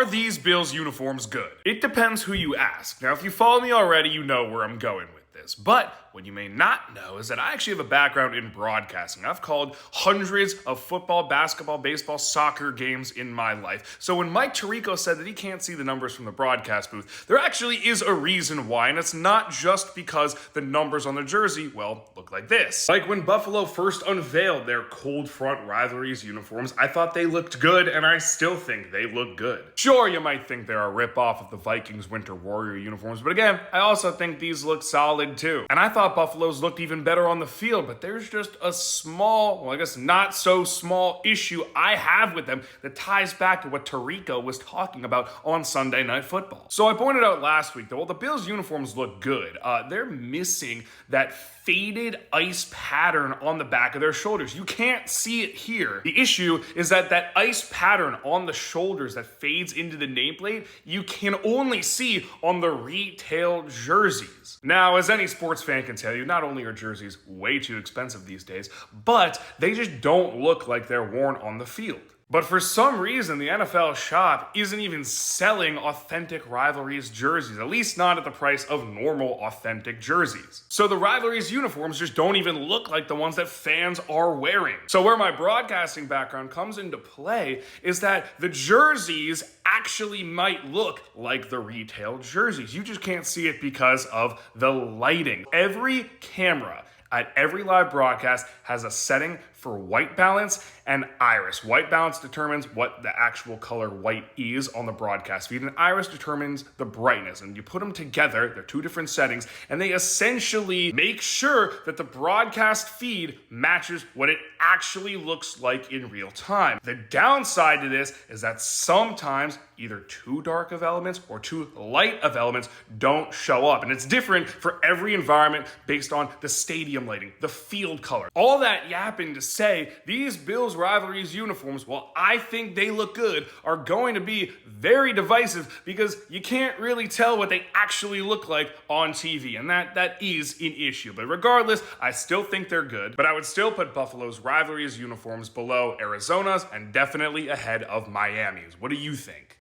Are these Bills uniforms good? It depends who you ask. Now, if you follow me already, you know where I'm going with this. But what you may not know is that I actually have a background in broadcasting. I've called hundreds of football, basketball, baseball, soccer games in my life. So when Mike Tirico said that he can't see the numbers from the broadcast booth, there actually is a reason why, and it's not just because the numbers on the jersey, well, look like this. Like when Buffalo first unveiled their cold front Rivalries uniforms, I thought they looked good, and I still think they look good. Sure, you might think they're a ripoff of the Vikings Winter Warrior uniforms, but again, I also think these look solid too. And I thought Buffalo's looked even better on the field, but there's just a small, well, I guess not so small issue I have with them that ties back to what Tirico was talking about on Sunday Night Football. So I pointed out last week that while the Bills uniforms look good, they're missing that faded ice pattern on the back of their shoulders. You can't see it here. The issue is that that ice pattern on the shoulders that fades into the nameplate, you can only see on the retail jerseys. Now, as any sports fan can tell you, not only are jerseys way too expensive these days, but they just don't look like they're worn on the field. But for some reason, the NFL shop isn't even selling authentic Rivalries jerseys, at least not at the price of normal authentic jerseys. So the Rivalries uniforms just don't even look like the ones that fans are wearing. So where my broadcasting background comes into play is that the jerseys actually might look like the retail jerseys. You just can't see it because of the lighting. Every camera at every live broadcast has a setting for white balance and iris. White balance determines what the actual color white is on the broadcast feed, and iris determines the brightness. And you put them together, they're two different settings, and they essentially make sure that the broadcast feed matches what it actually looks like in real time. The downside to this is that sometimes either too dark of elements or too light of elements don't show up. And it's different for every environment based on the stadium lighting, the field color. All that yapping to say, these Bills Rivalries uniforms, while I think they look good, are going to be very divisive because you can't really tell what they actually look like on TV. And that is an issue. But regardless, I still think they're good. But I would still put Buffalo's Rivalries uniforms below Arizona's and definitely ahead of Miami's. What do you think?